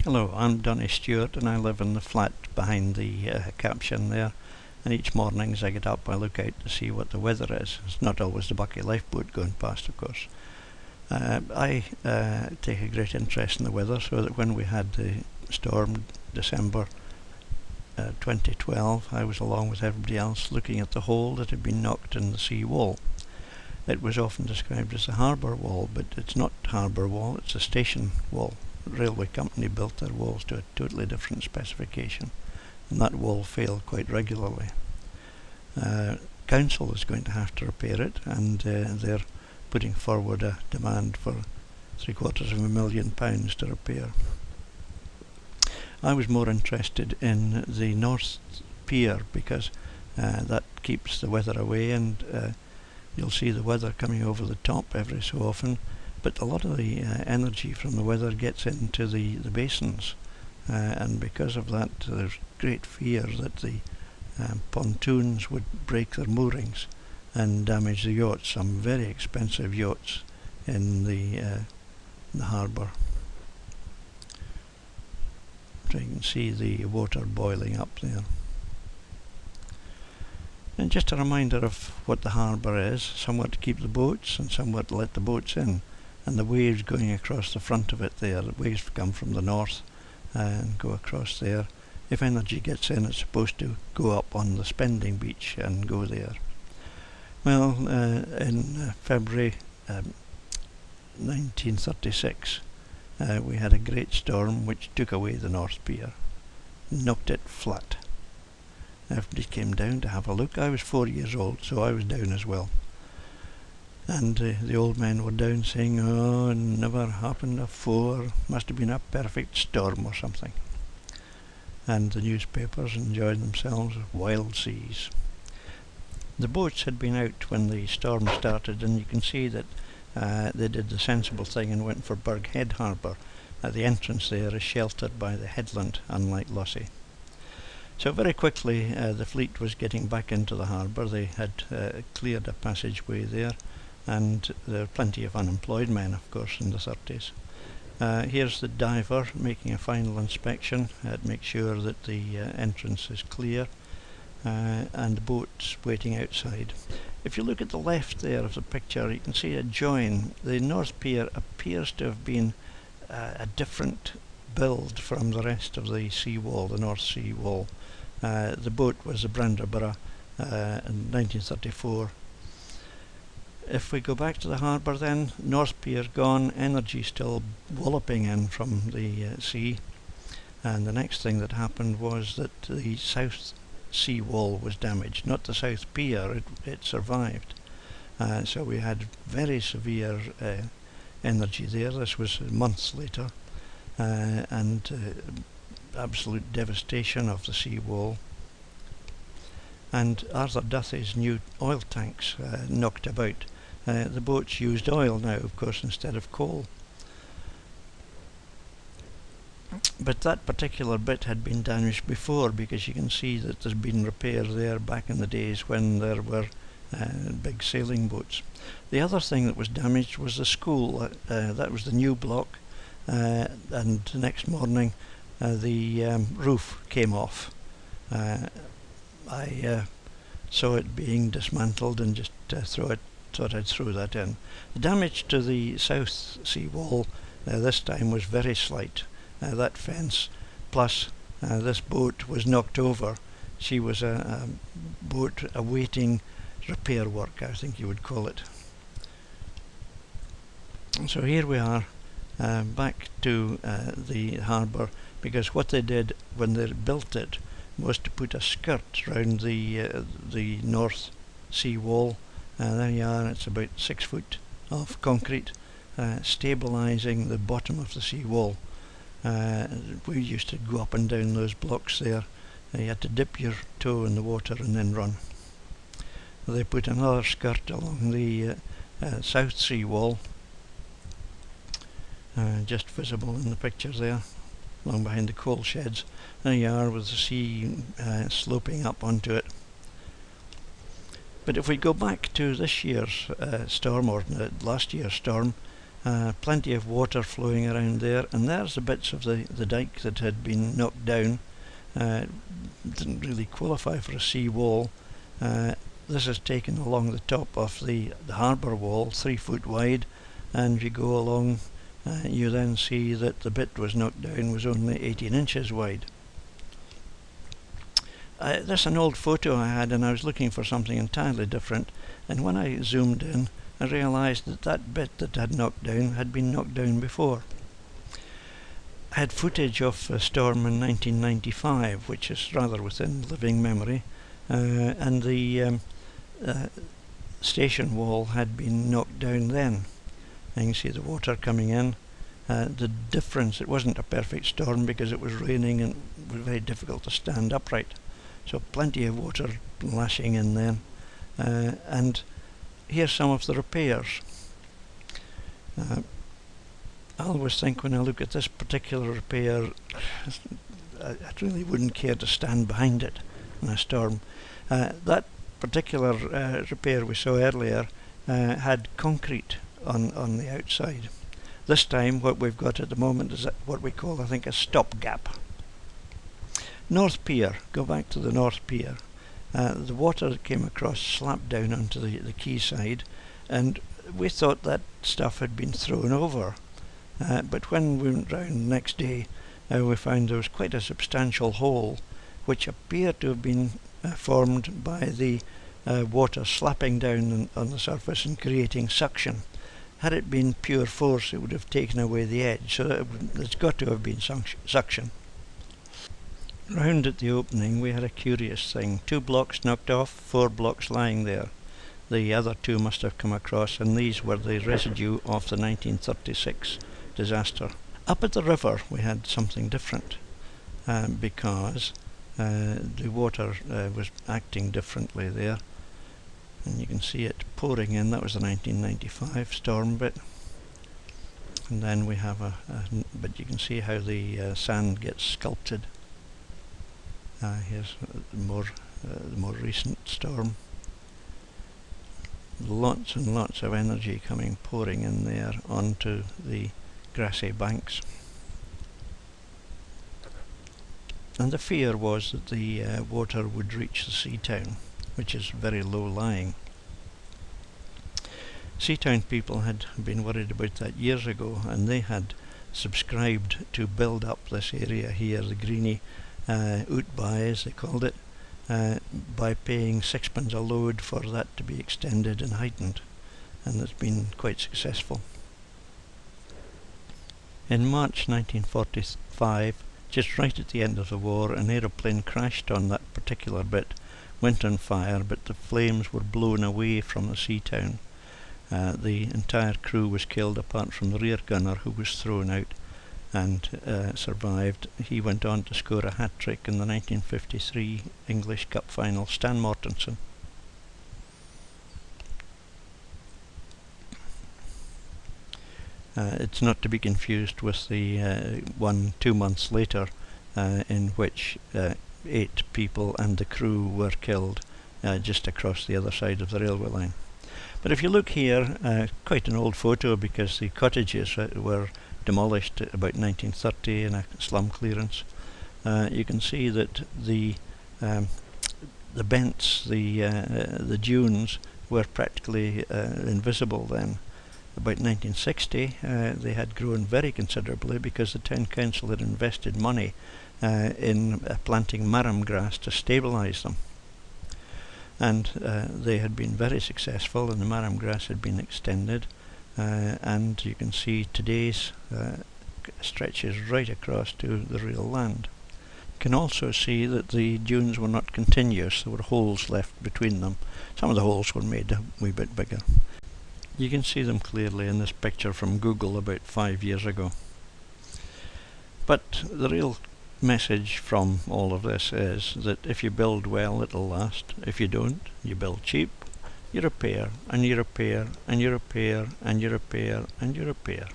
Hello, I'm Donny Stewart and I live in the flat behind the caption there. And each morning as I get up I look out to see what the weather is. It's not always the Bucky lifeboat going past, of course. I take a great interest in the weather, so that when we had the storm December 2012, I was along with everybody else looking at the hole that had been knocked in the sea wall. It was often described as a harbour wall, but it's not harbour wall, it's a station wall. The railway company built their walls to a totally different specification, and that wall failed quite regularly. Council is going to have to repair it, and they're putting forward a demand for £750,000 to repair. I was more interested in the North Pier because that keeps the weather away, and you'll see the weather coming over the top every so often, but a lot of the energy from the weather gets into the basins, and because of that there's great fear that the pontoons would break their moorings and damage the yachts, some very expensive yachts in the harbour. So you can see the water boiling up there. And just a reminder of what the harbour is: somewhere to keep the boats and somewhere to let the boats in, and the waves going across the front of it there. The waves come from the north and go across there. If energy gets in, it's supposed to go up on the spending beach and go there. Well, in February 1936 we had a great storm which took away the North Pier, knocked it flat. Everybody came down to have a look. I was 4 years old, so I was down as well. And the old men were down saying, "Oh, it never happened afore, must have been a perfect storm or something." And the newspapers enjoyed themselves with wild seas. The boats had been out when the storm started, and you can see that they did the sensible thing and went for Burghead Harbour. The entrance there is sheltered by the headland, unlike Lossie. So very quickly the fleet was getting back into the harbour. They had cleared a passageway there, and there were plenty of unemployed men, of course, in the 30s. Here's the diver making a final inspection to make sure that the entrance is clear, and the boats waiting outside. If you look at the left there of the picture, you can see a join. The North Pier appears to have been a different build from the rest of the sea wall, the North Sea wall. The boat was the Branderborough in 1934. If we go back to the harbour then, North Pier gone, energy still walloping in from the sea, and the next thing that happened was that the South Sea wall was damaged, not the South Pier. It survived. So we had very severe energy there. This was months later, and absolute devastation of the sea wall. And Arthur Duthie's new oil tanks knocked about. The boats used oil now, of course, instead of coal. But that particular bit had been damaged before, because you can see that there's been repair there back in the days when there were big sailing boats. The other thing that was damaged was the school. That was the new block, and the next morning the roof came off. I saw it being dismantled and just thought I'd throw that in. The damage to the South Sea wall this time was very slight. That fence plus this boat was knocked over. She was a boat awaiting repair work, I think you would call it. So here we are back to the harbour, because what they did when they built it was to put a skirt round the North Sea wall. There you are, it's about 6 foot of concrete stabilising the bottom of the sea wall. We used to go up and down those blocks there. You had to dip your toe in the water and then run. They put another skirt along the South Sea wall, just visible in the pictures there, along behind the coal sheds. There you are with the sea sloping up onto it. But if we go back to this year's storm, or last year's storm, Plenty of water flowing around there, and there's the bits of the dike that had been knocked down. Didn't really qualify for a sea wall. This is taken along the top of the harbour wall, 3 foot wide, and if you go along, you then see that the bit was knocked down was only 18 inches wide. This is an old photo I had, and I was looking for something entirely different, and when I zoomed in I realised that that bit that had knocked down had been knocked down before. I had footage of a storm in 1995, which is rather within living memory, and the station wall had been knocked down then. And you can see the water coming in. The difference, it wasn't a perfect storm because it was raining and it was very difficult to stand upright. So plenty of water lashing in then. And here's some of the repairs. I always think when I look at this particular repair, I really wouldn't care to stand behind it in a storm. That particular repair we saw earlier had concrete on the outside. This time what we've got at the moment is what we call, I think, a stopgap. North Pier, go back to the North Pier. The water that came across slapped down onto the quayside, and we thought that stuff had been thrown over. But when we went round the next day, we found there was quite a substantial hole which appeared to have been formed by the water slapping down on the surface and creating suction. Had it been pure force, it would have taken away the edge, so it's got to have been suction. Round at the opening we had a curious thing. 2 blocks knocked off, 4 blocks lying there. The other 2 must have come across, and these were the residue of the 1936 disaster. Up at the river we had something different, because the water was acting differently there, and you can see it pouring in. That was the 1995 storm bit, and then we have but you can see how the sand gets sculpted. Here's the more recent storm. Lots and lots of energy pouring in there onto the grassy banks. And the fear was that the water would reach the sea town, which is very low lying. Seatown people had been worried about that years ago, and they had subscribed to build up this area here, the Greenie Utby as they called it, by paying 6pence a load for that to be extended and heightened, and it's been quite successful. In March 1945, just right at the end of the war, an aeroplane crashed on that particular bit, went on fire, but the flames were blown away from the sea town. The entire crew was killed apart from the rear gunner, who was thrown out and survived. He went on to score a hat-trick in the 1953 English Cup final, Stan Mortensen. It's not to be confused with the one 2 months later, in which 8 people and the crew were killed just across the other side of the railway line. But if you look here, quite an old photo because the cottages were demolished about 1930 in a slum clearance. You can see that the bents, the dunes, were practically invisible then. About 1960 they had grown very considerably because the town council had invested money in planting marram grass to stabilise them, and they had been very successful, and the marram grass had been extended, and you can see today's stretches right across to the real land. You can also see that the dunes were not continuous, there were holes left between them. Some of the holes were made a wee bit bigger. You can see them clearly in this picture from Google about 5 years ago. But the real message from all of this is that if you build well, it'll last. If you don't, you build cheap, you repair, and you repair, and you repair, and you repair, and you repair.